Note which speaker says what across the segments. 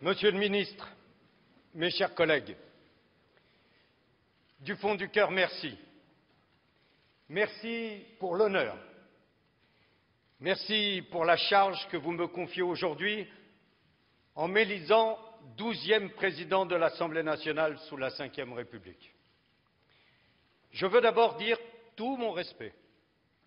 Speaker 1: Monsieur le ministre, mes chers collègues, du fond du cœur, merci. Merci pour l'honneur. Merci pour la charge que vous me confiez aujourd'hui en m'élisant 12e président de l'Assemblée nationale sous la Ve République. Je veux d'abord dire tout mon respect,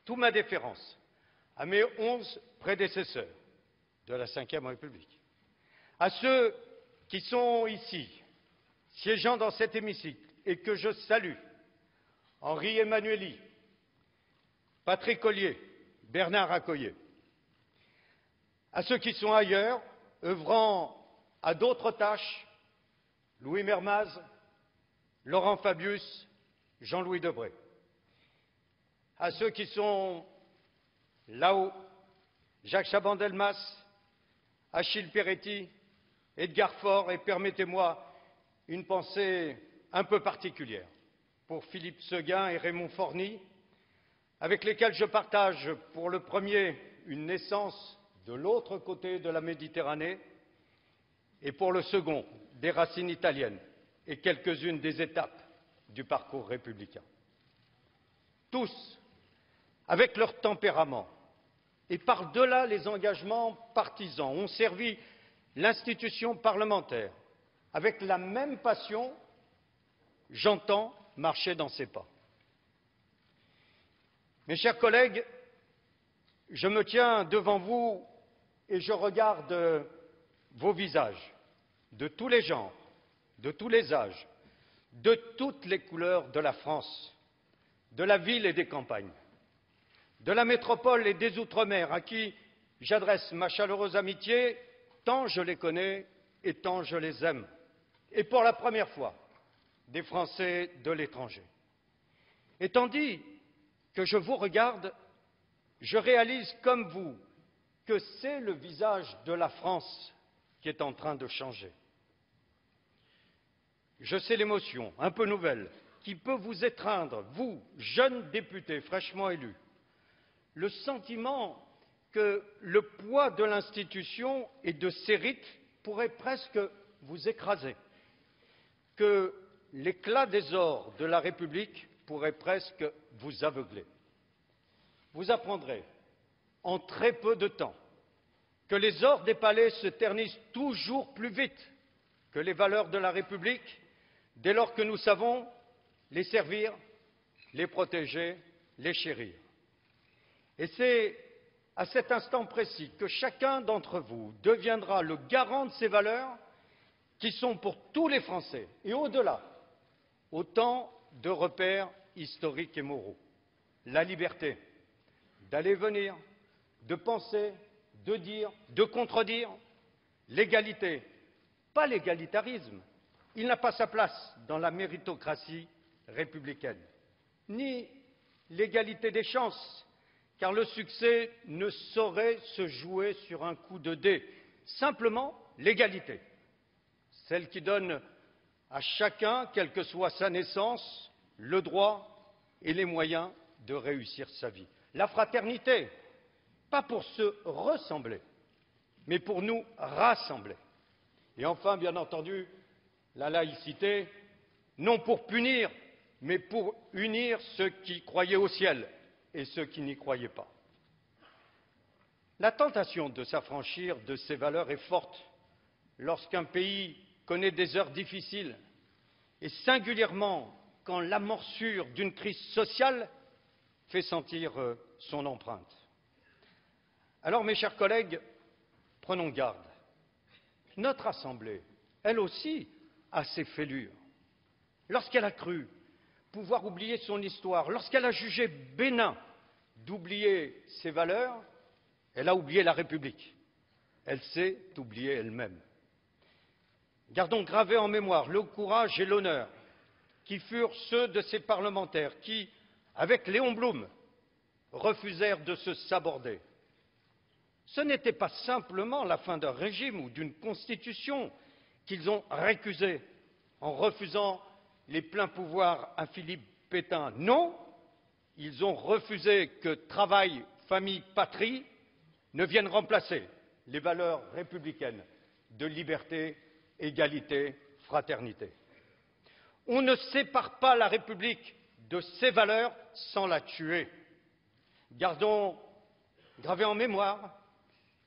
Speaker 1: toute ma déférence à mes 11 prédécesseurs de la Ve République, à ceux qui sont ici, siégeant dans cet hémicycle, et que je salue, Henri Emmanuelli, Patrick Ollier, Bernard Accoyer, à ceux qui sont ailleurs, œuvrant à d'autres tâches, Louis Mermaz, Laurent Fabius, Jean-Louis Debré, à ceux qui sont là-haut, Jacques Chaban-Delmas, Achille Peretti, Edgar Faure, et permettez-moi une pensée un peu particulière pour Philippe Séguin et Raymond Forny, avec lesquels je partage pour le premier une naissance de l'autre côté de la Méditerranée et pour le second des racines italiennes et quelques-unes des étapes du parcours républicain. Tous, avec leur tempérament et par-delà les engagements partisans, ont servi l'institution parlementaire avec la même passion. J'entends marcher dans ses pas. Mes chers collègues, je me tiens devant vous et je regarde vos visages, de tous les genres, de tous les âges, de toutes les couleurs de la France, de la ville et des campagnes, de la métropole et des Outre-mer, à qui j'adresse ma chaleureuse amitié, tant je les connais et tant je les aime, et pour la première fois, des Français de l'étranger. Et tandis que je vous regarde, je réalise comme vous que c'est le visage de la France qui est en train de changer. Je sais l'émotion, un peu nouvelle, qui peut vous étreindre, vous, jeunes députés fraîchement élus, le sentiment que le poids de l'institution et de ses rites pourrait presque vous écraser, que l'éclat des ors de la République pourrait presque vous aveugler. Vous apprendrez en très peu de temps que les ors des palais se ternissent toujours plus vite que les valeurs de la République, dès lors que nous savons les servir, les protéger, les chérir. Et c'est à cet instant précis que chacun d'entre vous deviendra le garant de ces valeurs qui sont pour tous les Français, et au-delà, autant de repères historiques et moraux. La liberté d'aller venir, de penser, de dire, de contredire, l'égalité, pas l'égalitarisme, il n'a pas sa place dans la méritocratie républicaine, ni l'égalité des chances, car le succès ne saurait se jouer sur un coup de dé, simplement l'égalité, celle qui donne à chacun, quelle que soit sa naissance, le droit et les moyens de réussir sa vie. La fraternité, pas pour se ressembler, mais pour nous rassembler. Et enfin, bien entendu, la laïcité, non pour punir, mais pour unir ceux qui croyaient au ciel et ceux qui n'y croyaient pas. La tentation de s'affranchir de ces valeurs est forte lorsqu'un pays connaît des heures difficiles, et singulièrement quand l'amorçure d'une crise sociale fait sentir son empreinte. Alors, mes chers collègues, prenons garde. Notre Assemblée, elle aussi, a ses fêlures. Lorsqu'elle a cru pouvoir oublier son histoire, lorsqu'elle a jugé bénin d'oublier ses valeurs, elle a oublié la République. Elle s'est oubliée elle-même. Gardons gravés en mémoire le courage et l'honneur qui furent ceux de ces parlementaires qui, avec Léon Blum, refusèrent de se saborder. Ce n'était pas simplement la fin d'un régime ou d'une constitution qu'ils ont récusée en refusant les pleins pouvoirs à Philippe Pétain. Non, ils ont refusé que travail, famille, patrie ne viennent remplacer les valeurs républicaines de liberté, égalité, fraternité. On ne sépare pas la République de ses valeurs sans la tuer. Gardons gravés en mémoire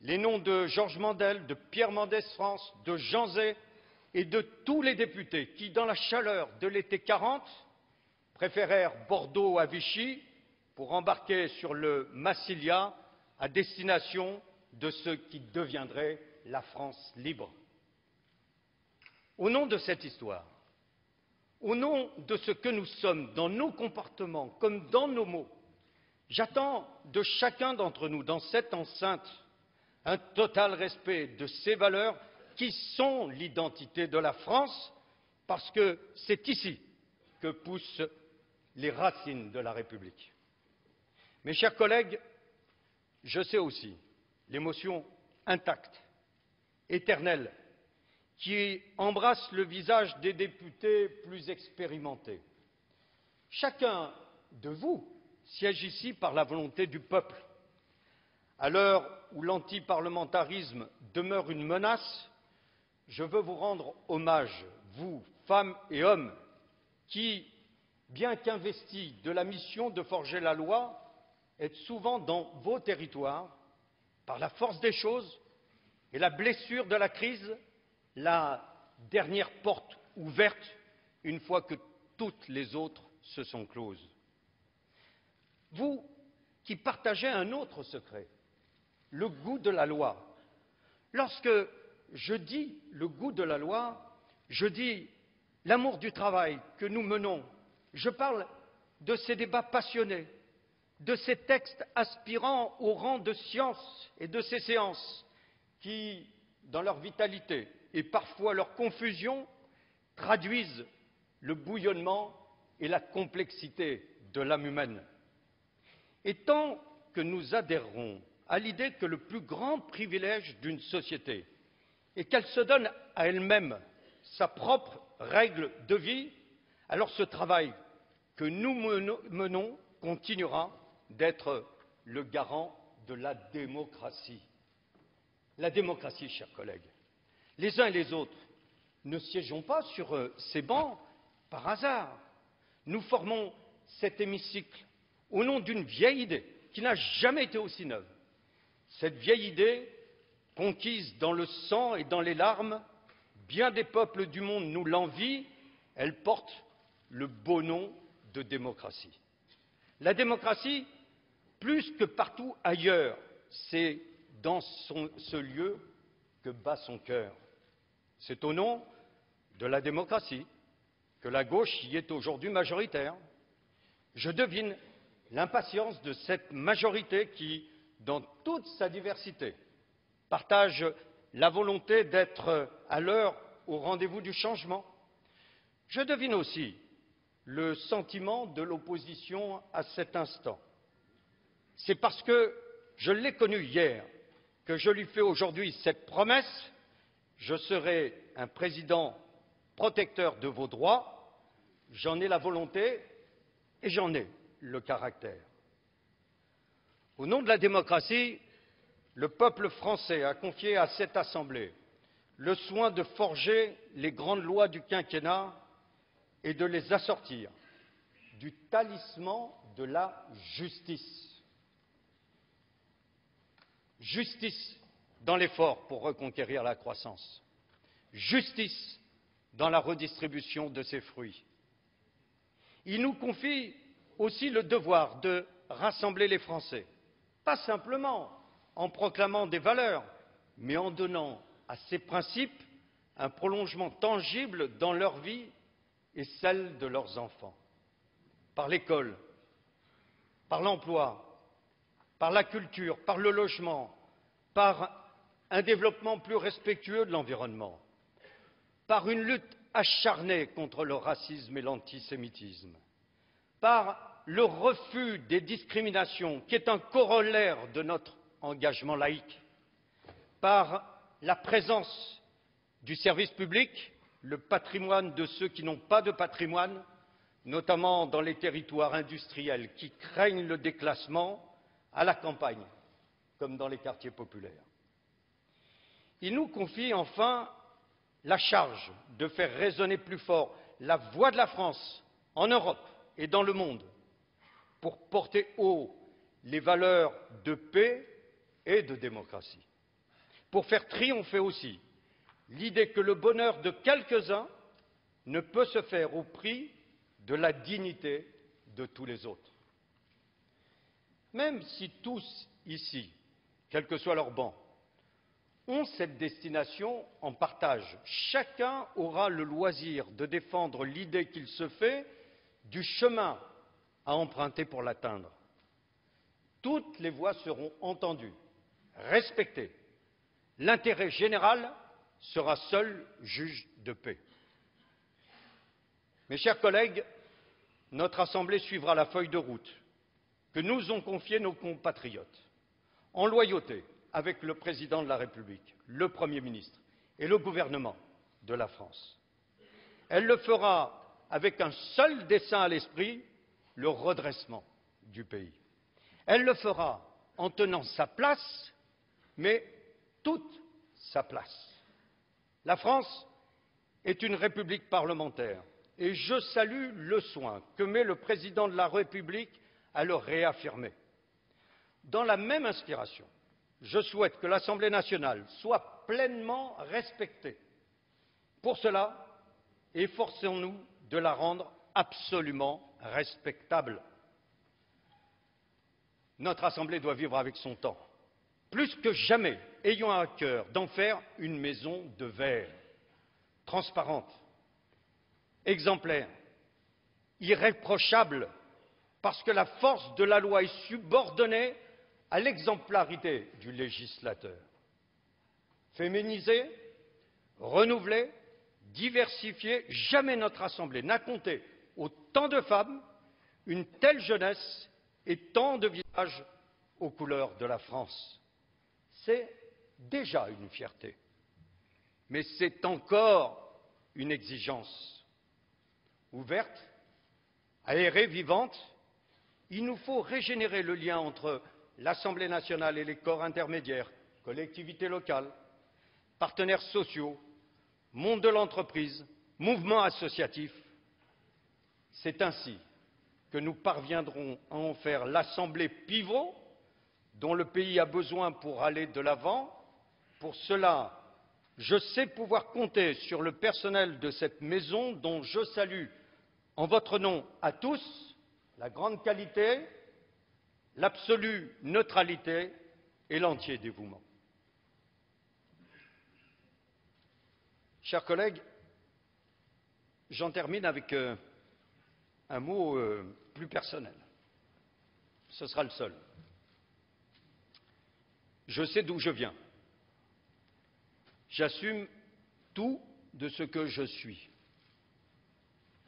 Speaker 1: les noms de Georges Mandel, de Pierre Mendès France, de Jean Zay et de tous les députés qui, dans la chaleur de l'été 40, préférèrent Bordeaux à Vichy pour embarquer sur le Massilia à destination de ce qui deviendrait la France libre. Au nom de cette histoire, au nom de ce que nous sommes dans nos comportements comme dans nos mots, j'attends de chacun d'entre nous dans cette enceinte un total respect de ces valeurs qui sont l'identité de la France, parce que c'est ici que poussent les racines de la République. Mes chers collègues, je sais aussi l'émotion intacte, éternelle, qui embrasse le visage des députés plus expérimentés. Chacun de vous siège ici par la volonté du peuple. À l'heure où l'antiparlementarisme demeure une menace, je veux vous rendre hommage, vous, femmes et hommes, qui, bien qu'investis de la mission de forger la loi, êtes souvent dans vos territoires, par la force des choses et la blessure de la crise, la dernière porte ouverte une fois que toutes les autres se sont closes. Vous qui partagez un autre secret, le goût de la loi. Lorsque je dis le goût de la loi, je dis l'amour du travail que nous menons. Je parle de ces débats passionnés, de ces textes aspirant au rang de science et de ces séances qui, dans leur vitalité et parfois leur confusion, traduisent le bouillonnement et la complexité de l'âme humaine. Et tant que nous adhérerons à l'idée que le plus grand privilège d'une société est qu'elle se donne à elle-même sa propre règle de vie, alors ce travail que nous menons continuera d'être le garant de la démocratie. La démocratie, chers collègues, les uns et les autres ne siégeons pas sur ces bancs par hasard. Nous formons cet hémicycle au nom d'une vieille idée qui n'a jamais été aussi neuve. Cette vieille idée, conquise dans le sang et dans les larmes, bien des peuples du monde nous l'envient, elle porte le beau nom de démocratie. La démocratie, plus que partout ailleurs, c'est dans ce lieu que bat son cœur. C'est au nom de la démocratie que la gauche y est aujourd'hui majoritaire. Je devine l'impatience de cette majorité qui, dans toute sa diversité, partage la volonté d'être à l'heure au rendez-vous du changement. Je devine aussi le sentiment de l'opposition à cet instant. C'est parce que je l'ai connu hier que je lui fais aujourd'hui cette promesse: je serai un président protecteur de vos droits, j'en ai la volonté et j'en ai le caractère. Au nom de la démocratie, le peuple français a confié à cette Assemblée le soin de forger les grandes lois du quinquennat et de les assortir du talisman de la justice. Justice dans l'effort pour reconquérir la croissance. Justice dans la redistribution de ses fruits. Il nous confie aussi le devoir de rassembler les Français, pas simplement en proclamant des valeurs, mais en donnant à ces principes un prolongement tangible dans leur vie et celle de leurs enfants. Par l'école, par l'emploi, par la culture, par le logement, par un développement plus respectueux de l'environnement, par une lutte acharnée contre le racisme et l'antisémitisme, par le refus des discriminations, qui est un corollaire de notre engagement laïque, par la présence du service public, le patrimoine de ceux qui n'ont pas de patrimoine, notamment dans les territoires industriels qui craignent le déclassement, à la campagne, comme dans les quartiers populaires. Il nous confie enfin la charge de faire résonner plus fort la voix de la France en Europe et dans le monde pour porter haut les valeurs de paix et de démocratie, pour faire triompher aussi l'idée que le bonheur de quelques-uns ne peut se faire au prix de la dignité de tous les autres. Même si tous ici, quel que soit leur banc, ont cette destination en partage, chacun aura le loisir de défendre l'idée qu'il se fait du chemin à emprunter pour l'atteindre. Toutes les voix seront entendues, respectées. L'intérêt général sera seul juge de paix. Mes chers collègues, notre Assemblée suivra la feuille de route que nous ont confiée nos compatriotes, en loyauté avec le Président de la République, le Premier ministre et le gouvernement de la France. Elle le fera avec un seul dessein à l'esprit, le redressement du pays. Elle le fera en tenant sa place, mais toute sa place. La France est une république parlementaire et je salue le soin que met le Président de la République à le réaffirmer. Dans la même inspiration, je souhaite que l'Assemblée nationale soit pleinement respectée. Pour cela, efforçons-nous de la rendre absolument respectable. Notre Assemblée doit vivre avec son temps. Plus que jamais, ayons à cœur d'en faire une maison de verre, transparente, exemplaire, irréprochable, parce que la force de la loi est subordonnée à l'exemplarité du législateur. Féminisée, renouvelée, diversifiée, jamais notre Assemblée n'a compté autant de femmes, une telle jeunesse et tant de visages aux couleurs de la France. C'est déjà une fierté, mais c'est encore une exigence. Ouverte, aérée, vivante, il nous faut régénérer le lien entre l'Assemblée nationale et les corps intermédiaires, collectivités locales, partenaires sociaux, monde de l'entreprise, mouvements associatifs. C'est ainsi que nous parviendrons à en faire l'Assemblée pivot dont le pays a besoin pour aller de l'avant. Pour cela, je sais pouvoir compter sur le personnel de cette maison dont je salue, en votre nom à tous, la grande qualité, l'absolue neutralité et l'entier dévouement. Chers collègues, j'en termine avec un mot plus personnel. Ce sera le seul. Je sais d'où je viens. J'assume tout de ce que je suis.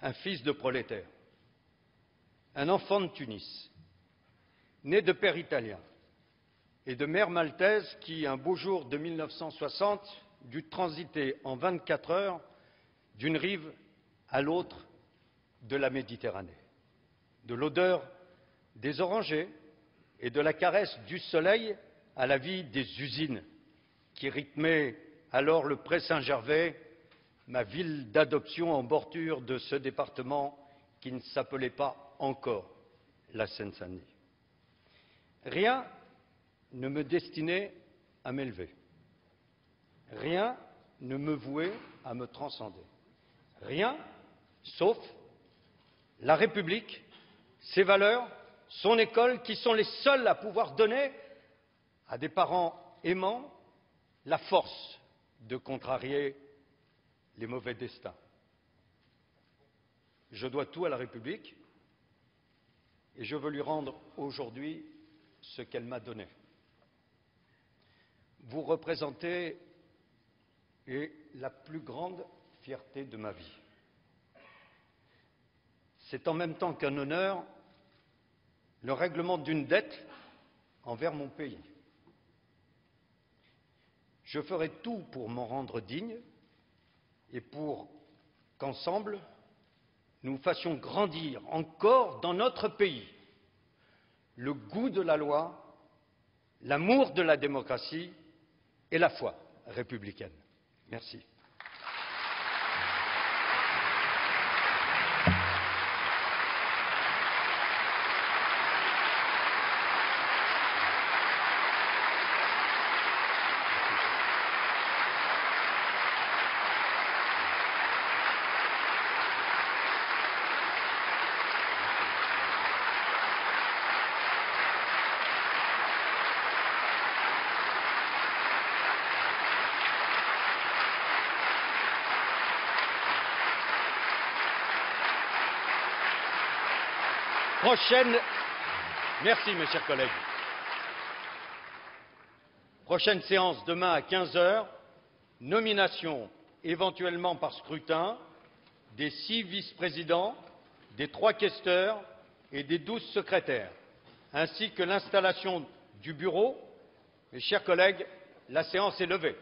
Speaker 1: Un fils de prolétaire, un enfant de Tunis, né de père italien et de mère maltaise qui, un beau jour de 1960, dut transiter en 24 heures d'une rive à l'autre de la Méditerranée. De l'odeur des orangers et de la caresse du soleil à la vie des usines qui rythmaient alors le Pré Saint-Gervais, ma ville d'adoption en bordure de ce département qui ne s'appelait pas encore la Seine-Saint-Denis. Rien ne me destinait à m'élever. Rien ne me vouait à me transcender. Rien, sauf la République, ses valeurs, son école, qui sont les seuls à pouvoir donner à des parents aimants la force de contrarier les mauvais destins. Je dois tout à la République et je veux lui rendre aujourd'hui ce qu'elle m'a donné. Vous représentez la plus grande fierté de ma vie. C'est en même temps qu'un honneur le règlement d'une dette envers mon pays. Je ferai tout pour m'en rendre digne et pour qu'ensemble, nous fassions grandir encore dans notre pays le goût de la loi, l'amour de la démocratie et la foi républicaine. Merci. Merci mes chers collègues. Prochaine séance demain à 15 heures. Nomination éventuellement par scrutin des 6 vice-présidents, des 3 questeurs et des 12 secrétaires, ainsi que l'installation du bureau. Mes chers collègues, la séance est levée.